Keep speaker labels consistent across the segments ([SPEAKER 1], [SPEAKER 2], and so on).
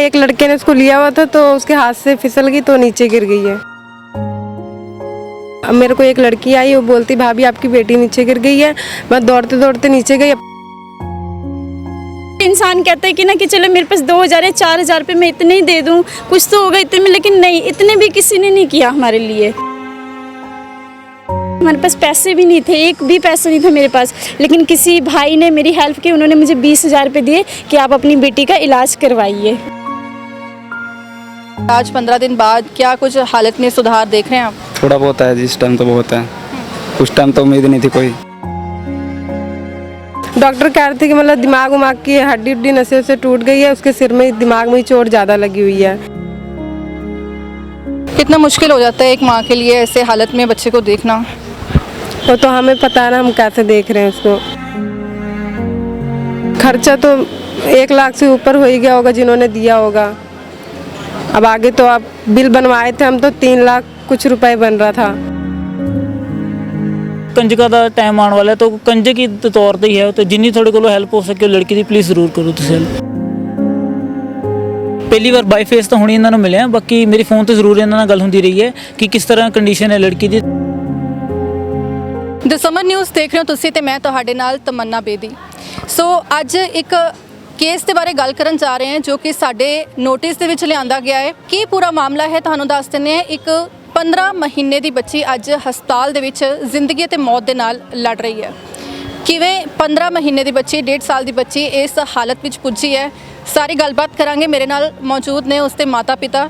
[SPEAKER 1] एक लड़के ने उसको लिया हुआ था तो उसके हाथ से फिसल गई तो नीचे गिर गई है। अब मेरे को एक लड़की आई, वो बोलती भाभी आपकी बेटी नीचे गिर गई है। मैं दौड़ते दौड़ते नीचे गई।
[SPEAKER 2] इंसान कहता है कि ना कि चलो मेरे पास 2000 है, 4000 पे मैं इतने ही दे दूं, कुछ तो होगा इतने में, लेकिन नहीं, इतने भी किसी ने नहीं किया हमारे लिए। हमारे पास पैसे भी नहीं थे, एक भी पैसा नहीं था मेरे पास, लेकिन किसी भाई ने मेरी हेल्प की। उन्होंने मुझे 20,000 रुपये दिए कि आप अपनी बेटी का इलाज करवाइए।
[SPEAKER 3] आज 15 दिन बाद क्या कुछ हालत में सुधार देख रहे हैं आप?
[SPEAKER 4] थोड़ा बहुत है, जिस टाइम तो बहुत है, उस टाइम तो उम्मीद नहीं थी कोई।
[SPEAKER 1] डॉक्टर कह रहे थे कि मतलब दिमाग उमाग की हड्डी उड्डी नसें से टूट गई है, उसके सिर में दिमाग में ही चोट ज़्यादा लगी हुई है।
[SPEAKER 3] कितना मुश्किल हो जाता है एक माँ के लिए ऐसे हालत में बच्चे को देखना?
[SPEAKER 1] वो तो हमें पता है ना, हम कैसे देख रहे हैं उसको। खर्चा तो 1 लाख से ऊपर हो ही गया होगा जिन्होंने दिया होगा। अब आगे तो आप बिल बनवाए थे हम, तो 3 लाख कुछ रुपए बन रहा था।
[SPEAKER 5] कंजका का टाइम आने वाला है, तो कंजक की तौर पर ही है, तो जिन्नी थोड़े को हेल्प हो सके लड़की की प्लीज़ जरूर करो तुम हेल्प। पहली बार बाई फेस तो हुणे इन्होंने मिले हैं, बाकी मेरी फोन तो जरूर इन्होंने गल होंदी रही है कि किस तरह कंडीशन है लड़की की।
[SPEAKER 3] द समर न्यूज़ देख रहे हो तुसी ते मैं तुहाडे नाल तमन्ना बेदी। सो अज एक केस ਦੇ ਬਾਰੇ ਗੱਲ ਕਰਨ ਜਾ ਰਹੇ ਹਾਂ ਜੋ ਕਿ ਸਾਡੇ ਨੋਟਿਸ ਦੇ ਵਿੱਚ ਲਿਆਂਦਾ ਗਿਆ ਹੈ। ਕੀ ਪੂਰਾ ਮਾਮਲਾ ਹੈ ਤੁਹਾਨੂੰ ਦੱਸ ਦਿੰਦੇ ਹਾਂ। ਇੱਕ 15 ਮਹੀਨੇ ਦੀ ਬੱਚੀ ਅੱਜ ਹਸਪਤਾਲ ਦੇ ਵਿੱਚ ਜ਼ਿੰਦਗੀ ਅਤੇ ਮੌਤ ਦੇ ਨਾਲ ਲੜ ਰਹੀ ਹੈ। ਕਿਵੇਂ 15 ਮਹੀਨੇ ਦੀ ਬੱਚੀ, 1.5 ਸਾਲ ਦੀ ਬੱਚੀ ਇਸ ਹਾਲਤ ਵਿੱਚ ਪੁੱਜੀ ਹੈ, सारी गलबात करांगे। मेरे नाल मौजूद ने उसके माता पिता।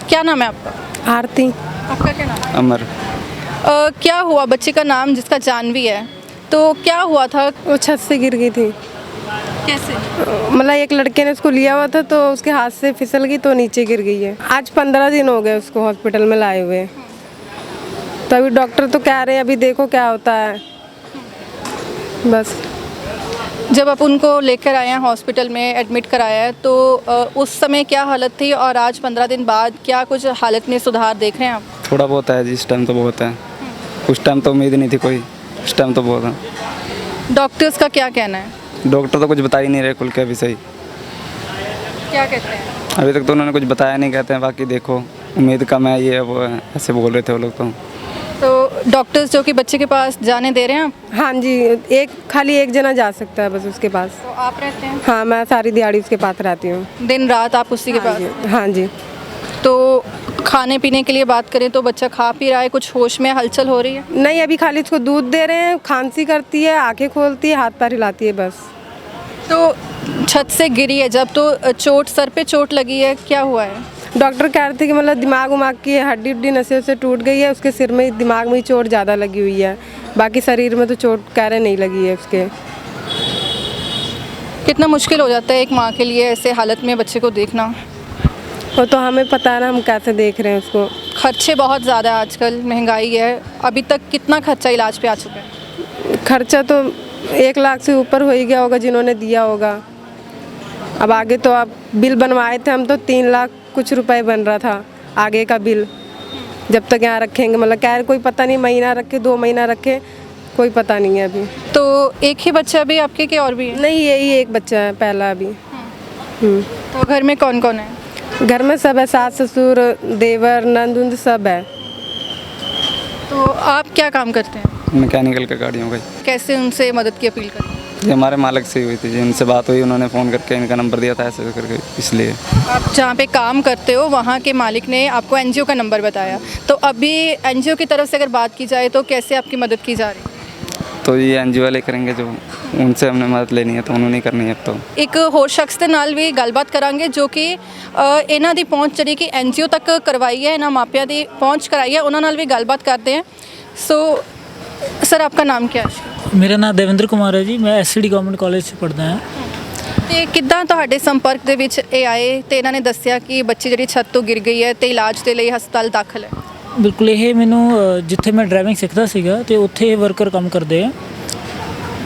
[SPEAKER 3] क्या नाम है आपका?
[SPEAKER 1] आरती।
[SPEAKER 3] आपका क्या नाम है?
[SPEAKER 4] अमर।
[SPEAKER 3] क्या हुआ बच्चे का नाम जिसका जानवी है, तो क्या हुआ था?
[SPEAKER 1] वो छत से गिर गई थी।
[SPEAKER 3] कैसे?
[SPEAKER 1] मतलब एक लड़के ने उसको लिया हुआ था तो उसके हाथ से फिसल गई तो नीचे गिर गई है। आज 15 दिन हो गए उसको हॉस्पिटल में लाए हुए। तो अभी डॉक्टर तो कह रहे हैं अभी देखो क्या होता है। बस
[SPEAKER 3] जब आप उनको लेकर आए हैं हॉस्पिटल में एडमिट कराया है, तो उस समय क्या हालत थी और आज 15 दिन बाद क्या कुछ हालत में सुधार देख रहे हैं आप?
[SPEAKER 4] थोड़ा बहुत है, जिस टाइम तो बहुत है, उस टाइम तो उम्मीद नहीं थी कोई, उस टाइम तो बहुत है।
[SPEAKER 3] डॉक्टर्स का क्या कहना है?
[SPEAKER 4] डॉक्टर तो कुछ बता ही नहीं रहे खुल के अभी सही।
[SPEAKER 3] क्या कहते हैं?
[SPEAKER 4] अभी तक तो उन्होंने कुछ बताया नहीं, कहते हैं बाकी देखो उम्मीद कम है, ये है वो है, ऐसे बोल रहे थे वो लोग।
[SPEAKER 3] तो डॉक्टर्स जो कि बच्चे के पास जाने दे रहे हैं आप?
[SPEAKER 1] हाँ जी, खाली एक जना जा सकता है बस उसके पास।
[SPEAKER 3] तो आप रहते हैं?
[SPEAKER 1] हाँ, मैं सारी दिहाड़ी उसके पास रहती हूँ।
[SPEAKER 3] दिन रात आप उसी के पास?
[SPEAKER 1] हाँ जी।
[SPEAKER 3] तो खाने पीने के लिए बात करें तो बच्चा खा पी रहा है, कुछ होश में हलचल हो रही है?
[SPEAKER 1] नहीं, अभी खाली उसको दूध दे रहे हैं, खांसी करती है, आंखें खोलती है, हाथ पैर हिलाती है बस।
[SPEAKER 3] तो छत से गिरी है जब, तो चोट, सर पे चोट लगी है, क्या हुआ है?
[SPEAKER 1] डॉक्टर कह रहे थे कि मतलब दिमाग उमाग की हड्डी उड्डी नसें से टूट गई है, उसके सिर में दिमाग में ही चोट ज़्यादा लगी हुई है। बाकी शरीर में तो चोट कह रहे नहीं लगी है उसके।
[SPEAKER 3] कितना मुश्किल हो जाता है एक माँ के लिए ऐसे हालत में बच्चे को देखना?
[SPEAKER 1] वो तो हमें पता है ना, हम कैसे देख रहे हैं उसको।
[SPEAKER 3] खर्चे बहुत ज़्यादा है आजकल, महंगाई है। अभी तक कितना खर्चा इलाज पे आ चुका है?
[SPEAKER 1] खर्चा तो 1 लाख से ऊपर हो ही गया होगा जिन्होंने दिया होगा। अब आगे तो आप बिल बनवाए थे हम, तो 3 लाख कुछ रुपए बन रहा था आगे का बिल। जब तक यहाँ रखेंगे, मतलब कह रहे कोई पता नहीं, महीना रखे 2 महीना रखे, कोई पता नहीं है अभी।
[SPEAKER 3] तो एक ही बच्चा अभी आपके के और भी है?
[SPEAKER 1] नहीं, यही एक बच्चा है पहला अभी।
[SPEAKER 3] तो घर में कौन कौन है?
[SPEAKER 1] घर में सब है, सास ससुर देवर नंद उंद सब है।
[SPEAKER 3] तो आप क्या काम करते हैं?
[SPEAKER 4] मैकेनिकल का गाड़ियों का।
[SPEAKER 3] कैसे उनसे मदद की अपील करें?
[SPEAKER 4] ये हमारे मालिक से ही हुई थी जी, उनसे बात हुई, उन्होंने फ़ोन करके इनका नंबर दिया था ऐसे करके, इसलिए।
[SPEAKER 3] आप जहाँ पे काम करते हो वहाँ के मालिक ने आपको एनजीओ का नंबर बताया, तो अभी एनजीओ की तरफ से अगर बात की जाए तो कैसे आपकी मदद की जा रही है?
[SPEAKER 4] तो ये एनजीओ वाले करेंगे, जो उनसे हमने मदद लेनी है तो उन्होंने करनी है अब तो।
[SPEAKER 3] एक होर शख्स ਦੇ ਨਾਲ ਵੀ ਗੱਲਬਾਤ ਕਰਾਂਗੇ ਜੋ ਕਿ ਇਹਨਾਂ ਦੀ ਪਹੁੰਚ ਜਿਹੜੀ ਕਿ ਐਨਜੀਓ ਤੱਕ ਕਰਵਾਈ ਹੈ, ਇਹਨਾਂ ਮਾਪਿਆਂ ਦੀ ਪਹੁੰਚ ਕਰਾਈ ਹੈ, ਉਹਨਾਂ ਨਾਲ ਵੀ ਗੱਲਬਾਤ ਕਰਦੇ हैं। सो सर, आपका नाम क्या है?
[SPEAKER 5] मेरा नाम देवेंद्र कुमार है जी, मैं SCD गवर्नमेंट कॉलेज से पढ़ता है।
[SPEAKER 3] ਤੇ ਕਿੱਦਾਂ ਤੁਹਾਡੇ ਸੰਪਰਕ ਦੇ ਵਿੱਚ ਇਹ ਆਏ ਤੇ ਇਹਨਾਂ ਨੇ ਦੱਸਿਆ ਕਿ ਬੱਚੀ ਜਿਹੜੀ ਛੱਤ ਤੋਂ ਗਿਰ ਗਈ ਹੈ ਤੇ ਇਲਾਜ ਦੇ ਲਈ ਹਸਪਤਾਲ ਦਾਖਲ ਹੈ?
[SPEAKER 5] ਬਿਲਕੁਲ, ਇਹ ਮੈਨੂੰ ਜਿੱਥੇ ਮੈਂ ਡਰਾਈਵਿੰਗ ਸਿੱਖਦਾ ਸੀਗਾ ਤੇ ਉੱਥੇ ਵਰਕਰ ਕੰਮ ਕਰਦੇ ਆ,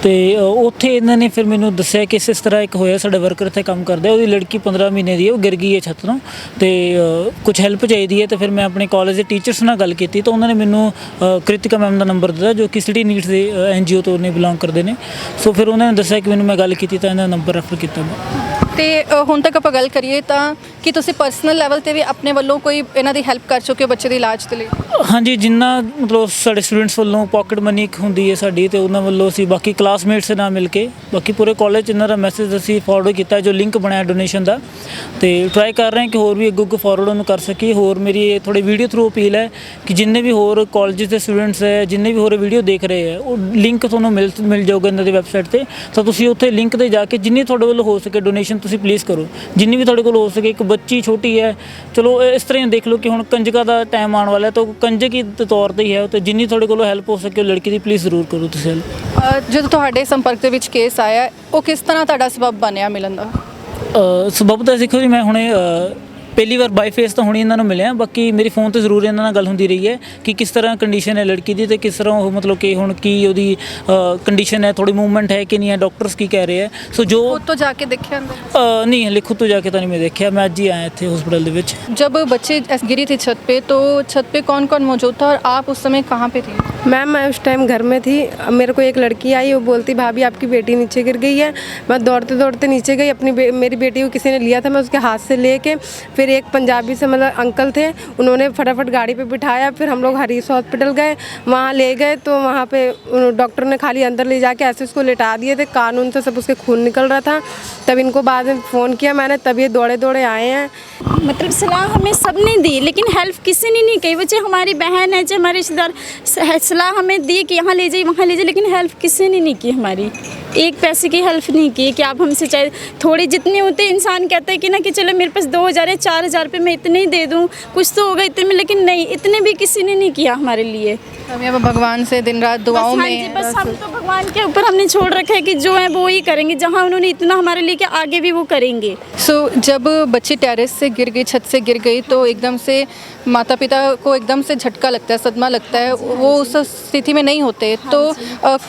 [SPEAKER 5] ਤੇ ਉੱਥੇ ਇਹਨਾਂ ਨੇ ਫਿਰ ਮੈਨੂੰ ਦੱਸਿਆ ਕਿ ਇਸ ਤਰ੍ਹਾਂ ਇੱਕ ਹੋਇਆ, ਸਾਡਾ ਵਰਕਰ ਇੱਥੇ ਕੰਮ ਕਰਦਾ, ਉਹਦੀ ਲੜਕੀ 15 ਮਹੀਨੇ ਦੀ ਹੈ, ਉਹ ਗਿਰ ਗਈ ਹੈ ਛੱਤ ਤੋਂ ਤੇ ਕੁਝ ਹੈਲਪ ਚਾਹੀਦੀ ਹੈ। ਤੇ ਫਿਰ ਮੈਂ ਆਪਣੇ ਕਾਲਜ ਦੇ ਟੀਚਰਸ ਨਾਲ ਗੱਲ ਕੀਤੀ ਤਾਂ ਉਹਨਾਂ ਨੇ ਮੈਨੂੰ ਕ੍ਰਿਤਿਕਾ ਮੈਮ ਦਾ ਨੰਬਰ ਦਿੱਤਾ, ਜੋ ਕਿ ਸਿਟੀ ਨੀਡਸ ਦੇ NGO ਤੋਂ ਨੇ ਬਿਲੋਂਗ ਕਰਦੇ ਨੇ। ਸੋ ਫਿਰ ਉਹਨਾਂ ਨੇ ਦੱਸਿਆ ਕਿ ਮੈਨੂੰ, ਮੈਂ ਗੱਲ ਕੀਤੀ ਤਾਂ ਇਹਨਾਂ ਦਾ ਨੰਬਰ ਰੈਫਰ ਕੀਤਾ ਮੈਂ।
[SPEAKER 3] ਤੇ ਹੁਣ ਤੱਕ ਆਪਾਂ ਗੱਲ ਕਰੀਏ ਤਾਂ ਕਿ ਤੁਸੀਂ ਪਰਸਨਲ ਲੈਵਲ ਤੇ ਵੀ ਆਪਣੇ ਵੱਲੋਂ ਕੋਈ ਇਹਨਾਂ ਦੀ ਹੈਲਪ ਕਰ ਚੁੱਕੇ ਹੋ ਬੱਚੇ ਦੇ ਇਲਾਜ ਦੇ ਲਈ?
[SPEAKER 5] ਹਾਂਜੀ, ਜਿੰਨਾ ਮਤਲਬ ਸਾਡੇ ਸਟੂਡੈਂਟਸ ਵੱਲੋਂ ਪਾਕਟ ਮਨੀ ਇੱਕ ਹੁੰਦੀ ਹੈ ਸਾਡੀ, ਤੇ ਉਹਨਾਂ ਵੱਲੋਂ ਅਸੀਂ ਬਾਕੀ ਕਲਾਸਮੇਟਸ ਨਾਲ ਮਿਲ ਕੇ ਬਾਕੀ ਪੂਰੇ ਕਾਲਜ ਇਹਨਾਂ ਦਾ ਮੈਸੇਜ ਅਸੀਂ ਫਾਰਵਰਡ ਕੀਤਾ, ਜੋ ਲਿੰਕ ਬਣਾਇਆ ਡੋਨੇਸ਼ਨ ਦਾ, ਤੇ ਟਰਾਈ ਕਰ ਰਹੇ ਹਾਂ ਕਿ ਹੋਰ ਵੀ ਅੱਗੋਂ ਫਾਰਵਰਡ ਉਹਨੂੰ ਕਰ ਸਕੀਏ। ਹੋਰ ਮੇਰੀ ਇਹ ਥੋੜੀ ਵੀਡੀਓ ਥਰੂ ਅਪੀਲ ਹੈ ਕਿ ਜਿੰਨੇ ਵੀ ਹੋਰ ਕਾਲਜਸ ਦੇ ਸਟੂਡੈਂਟਸ ਹੈ, ਜਿੰਨੇ ਵੀ ਹੋਰ ਵੀਡੀਓ ਦੇਖ ਰਹੇ ਹੈ, ਉਹ ਲਿੰਕ ਤੁਹਾਨੂੰ ਮਿਲ ਜਾਊਗਾ ਇਹਨਾਂ ਦੀ ਵੈਬਸਾਈਟ ਤੇ, ਤਾਂ ਤੁਸੀਂ ਉੱਥੇ ਲਿੰਕ ਤੇ ਜਾ ਕੇ ਜਿੰਨੀ ਤੁਹਾਡੇ ਵੱਲੋਂ ਹੋ ਸਕੇ ਡੋਨੇਸ਼ਨ ਤੁਸੀਂ ਪਲੀਜ਼ ਕਰੋ, ਜਿੰਨੀ ਵੀ ਤੁਹਾਡੇ ਕੋਲ ਹੋ ਸਕੇ। ਇੱਕ ਬੱਚੀ ਛੋਟੀ ਹੈ, ਚਲੋ ਇਸ ਤਰ੍ਹਾਂ ਹੀ ਦੇਖ ਲਓ ਕਿ ਹੁਣ ਕੰਜਕਾਂ ਦਾ ਟਾਈਮ ਆਉਣ ਵਾਲਾ ਹੈ, ਤਾਂ ਕੰਜਕ ਹੀ ਦੇ ਤੌਰ ਤੇ ਹੀ ਹੈ, ਤੇ ਜਿੰਨੀ ਤੁਹਾਡੇ ਕੋਲੋਂ ਹੈਲਪ ਹੋ ਸਕੇ ਉਹ ਲੜਕੀ ਦੀ ਪਲੀਜ਼ ਜ਼ਰੂਰ ਕਰੋ ਤੁਸੀਂ ਹੈਲਪ।
[SPEAKER 3] ਜਦੋਂ ਤੁਹਾਡੇ ਸੰਪਰਕ ਦੇ ਵਿੱਚ ਕੇਸ ਆਇਆ, ਉਹ ਕਿਸ ਤਰ੍ਹਾਂ ਤੁਹਾਡਾ ਸਬਬ ਬਣਿਆ ਮਿਲਣ ਦਾ?
[SPEAKER 5] ਸਬਬ ਤਾਂ ਦੇਖੋ ਜੀ, ਮੈਂ ਹੁਣੇ ਪਹਿਲੀ ਵਾਰ ਬਾਈ ਫੇਸ ਤਾਂ ਹੁਣੇ ਇਹਨਾਂ ਨੂੰ ਮਿਲਿਆ, ਬਾਕੀ ਮੇਰੀ ਫੋਨ ਤੇ ਜ਼ਰੂਰ ਇਹਨਾਂ ਨਾਲ ਗੱਲ ਹੁੰਦੀ ਰਹੀ ਹੈ ਕਿ ਕਿਸ ਤਰ੍ਹਾਂ ਕੰਡੀਸ਼ਨ ਹੈ ਲੜਕੀ ਦੀ, ਤੇ ਕਿਸ ਤਰ੍ਹਾਂ ਉਹ ਮਤਲਬ ਕਿ ਹੁਣ ਕੀ ਉਹਦੀ ਕੰਡੀਸ਼ਨ ਹੈ, ਥੋੜੀ ਮੂਵਮੈਂਟ ਹੈ ਕਿ ਨਹੀਂ ਹੈ, ਡਾਕਟਰਸ ਕੀ ਕਹਿ ਰਹੇ ਹੈ। ਸੋ ਜੋ
[SPEAKER 3] ਖੁਦ ਤੋਂ ਜਾ ਕੇ ਦੇਖਿਆ ਅੰਦਰ?
[SPEAKER 5] नहीं हले खुद तो जाके तो नहीं मैं देखा, मैं आज ही आया थे हॉस्पिटल के विच।
[SPEAKER 3] जब बच्चे गिरी थी छत पे, तो छत पे कौन कौन मौजूद था और आप उस समय कहाँ पे थी?
[SPEAKER 1] मैम मैं उस टाइम घर में थी। मेरे को एक लड़की आई, वो बोलती भाभी आपकी बेटी नीचे गिर गई है। मैं दौड़ते दौड़ते नीचे गई, मेरी बेटी को किसी ने लिया था, मैं उसके हाथ से लेके फिर एक पंजाबी से मतलब अंकल थे, उन्होंने फटाफट गाड़ी पे बिठाया, फिर हम लोग हरीश हॉस्पिटल गए, वहाँ ले गए तो वहाँ पे डॉक्टर ने खाली अंदर ले जाके ऐसे उसको लेटा दिए थे, कानून से सब उसके खून निकल रहा था। तब इनको बाद में फ़ोन किया मैंने, तब ये दौड़े दौड़े आए हैं।
[SPEAKER 2] मतलब सलाह हमें सब ने दी, लेकिन हेल्प किसी ने नहीं की। बच्चे हमारी बहन है, जो हमारे रिश्तेदार सलाह हमें दी कि यहाँ ले जाइए वहाँ ले जाइए, लेकिन हेल्प किसी ने नहीं की हमारी। एक पैसे की हेल्प नहीं की कि आप हमसे चाहे थोड़े जितने होते, इंसान कहता है कि ना कि चलो मेरे पास 2000 या 4000 पे मैं इतने ही दे दूँ, कुछ तो होगा इतने में, लेकिन नहीं, इतने भी किसी ने नहीं किया हमारे लिए।
[SPEAKER 3] हमें अब भगवान से दिन रात दुआओं
[SPEAKER 2] बस, हाँ
[SPEAKER 3] में
[SPEAKER 2] जी, बस हम तो भगवान के ऊपर हमने छोड़ रखा है कि जो है वो ही करेंगे, जहाँ उन्होंने इतना हमारे लिए कि आगे भी वो करेंगे।
[SPEAKER 3] जब बच्ची टेरेस से गिर गई, छत से गिर गई, तो एकदम से माता पिता को एकदम से झटका लगता है, सदमा लगता है, वो उस स्थिति में नहीं होते। तो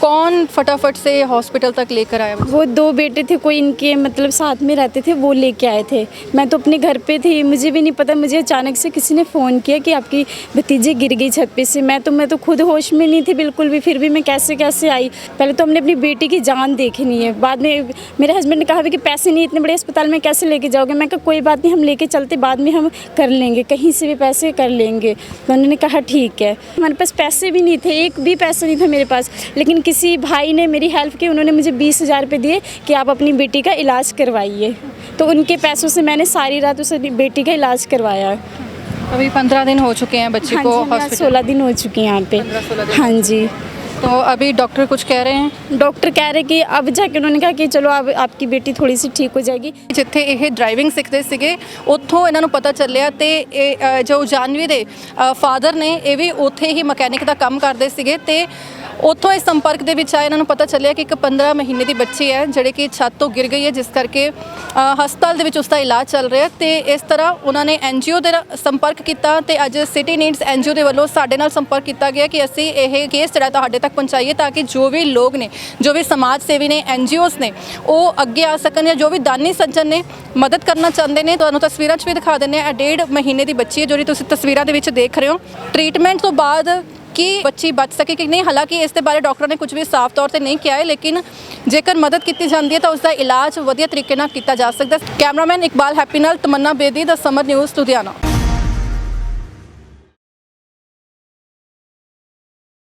[SPEAKER 3] कौन फटाफट से हॉस्पिटल तक लेकर आया?
[SPEAKER 2] वो 2 बेटे थे, कोई इनके मतलब साथ में रहते थे, वो लेके आए थे। मैं तो अपने घर पे थी, मुझे भी नहीं पता, मुझे अचानक से किसी ने फ़ोन किया कि आपकी भतीजी गिर गई छत पे से। मैं तो खुद होश में नहीं थी बिल्कुल भी, फिर भी मैं कैसे आई। पहले तो हमने अपनी बेटी की जान देखनी है, बाद में मेरे हस्बैंड ने कहा भी कि पैसे नहीं, इतने बड़े अस्पताल में कैसे लेके जाओगे? मैं कहा कोई बात नहीं, हम लेके चलते, बाद में हम कर लेंगे, कहीं से भी पैसे कर लेंगे। तो उन्होंने कहा ठीक है। हमारे पास पैसे भी नहीं थे, एक भी पैसा नहीं था मेरे पास, लेकिन किसी भाई ने मेरी हेल्प की, उन्होंने मुझे 20,000 रुपये दिए कि आप अपनी बेटी का इलाज करवाइए। तो उनके पैसों से मैंने सारी रात उस बेटी का इलाज करवाया।
[SPEAKER 3] अभी 15 दिन हो चुके हैं बच्चे को हॉस्पिटल?
[SPEAKER 2] 16 दिन हो चुके हैं यहाँ पे।
[SPEAKER 3] 15-16 दिन।
[SPEAKER 2] हाँ जी।
[SPEAKER 3] तो अभी डॉक्टर कुछ कह रहे हैं?
[SPEAKER 2] डॉक्टर कह रहे कि अब जाके उन्होंने कहा कि चलो अब आपकी बेटी थोड़ी सी ठीक हो जाएगी।
[SPEAKER 3] ਜਿੱਥੇ ਇਹ ਡਰਾਈਵਿੰਗ ਸਿੱਖਦੇ ਸੀਗੇ, ਉੱਥੋਂ ਇਹਨਾਂ ਨੂੰ ਪਤਾ ਚੱਲਿਆ, ਤੇ ਇਹ ਜੋ ਜਾਨਵੀ ਦੇ ਫਾਦਰ ਨੇ, ਇਹ ਵੀ ਉੱਥੇ ਹੀ ਮਕੈਨਿਕ ਦਾ ਕੰਮ ਕਰਦੇ ਸੀਗੇ, ਤੇ ਉੱਥੋਂ ਇਸ ਸੰਪਰਕ ਦੇ ਵਿੱਚ ਆਏ। ਇਹਨਾਂ ਨੂੰ ਪਤਾ ਚੱਲਿਆ ਕਿ ਇੱਕ 15 ਮਹੀਨੇ ਦੀ ਬੱਚੀ ਹੈ ਜਿਹੜੇ ਕਿ ਛੱਤ ਤੋਂ ਗਿਰ ਗਈ ਹੈ, ਜਿਸ ਕਰਕੇ ਹਸਪਤਾਲ ਦੇ ਵਿੱਚ ਉਸ ਦਾ ਇਲਾਜ ਚੱਲ ਰਿਹਾ। ਤੇ ਇਸ ਤਰ੍ਹਾਂ ਉਹਨਾਂ ਨੇ NGO ਦੇ ਸੰਪਰਕ ਕੀਤਾ, ਤੇ ਅੱਜ ਸਿਟੀ ਨੀਡਸ NGO ਦੇ ਵੱਲੋਂ ਸਾਡੇ ਨਾਲ ਸੰਪਰਕ ਕੀਤਾ ਗਿਆ ਕਿ ਅਸੀਂ ਇਹ ਕੇਸ ਜਿਹੜਾ ਤੁਹਾਡੇ ਤੱਕ ਪਹੁੰਚਾਈਏ, ਤਾਂ ਕਿ ਜੋ ਵੀ ਲੋਕ ਨੇ, ਜੋ ਵੀ ਸਮਾਜ ਸੇਵੀ ਨੇ, NGOs ਨੇ, ਉਹ ਅੱਗੇ ਆ ਸਕਣ, ਜਾਂ ਜੋ ਵੀ ਦਾਨੀ ਸੱਜਣ ਨੇ ਮਦਦ ਕਰਨਾ ਚਾਹੁੰਦੇ ਨੇ। ਤੁਹਾਨੂੰ ਤਸਵੀਰਾਂ 'ਚ ਵੀ ਦਿਖਾ ਦਿੰਦੇ ਹਾਂ, 1.5 ਮਹੀਨੇ ਦੀ ਬੱਚੀ ਹੈ ਜਿਹੜੀ ਤੁਸੀਂ ਤਸਵੀਰਾਂ ਦੇ ਵਿੱਚ ਦੇਖ ਰਹੇ ਹੋ। ਟ੍ਰੀਟਮੈਂਟ ਤੋਂ ਬਾਅਦ ਕਿ ਬੱਚੀ ਬਚ ਸਕੇ ਕਿ ਨਹੀਂ, ਹਾਲਾਂਕਿ ਇਸ ਦੇ ਬਾਰੇ ਡਾਕਟਰ ਨੇ ਕੁਝ ਵੀ ਸਾਫ਼ ਤੌਰ ਤੇ ਨਹੀਂ ਕਿਹਾ ਹੈ, ਲੇਕਿਨ ਜੇਕਰ ਮਦਦ ਕੀਤੀ ਜਾਂਦੀ ਹੈ ਤਾਂ ਉਸ ਦਾ ਇਲਾਜ ਵਧੀਆ ਤਰੀਕੇ ਨਾਲ ਕੀਤਾ ਜਾ ਸਕਦਾ ਹੈ। ਕੈਮਰਾਮੈਨ ਇਕਬਾਲ ਹੈਪੀ ਨਾਲ ਤਮੰਨਾ ਬੇਦੀ, ਦਾ ਸਮਰ ਨਿਊਜ਼ ਲੁਧਿਆਣਾ।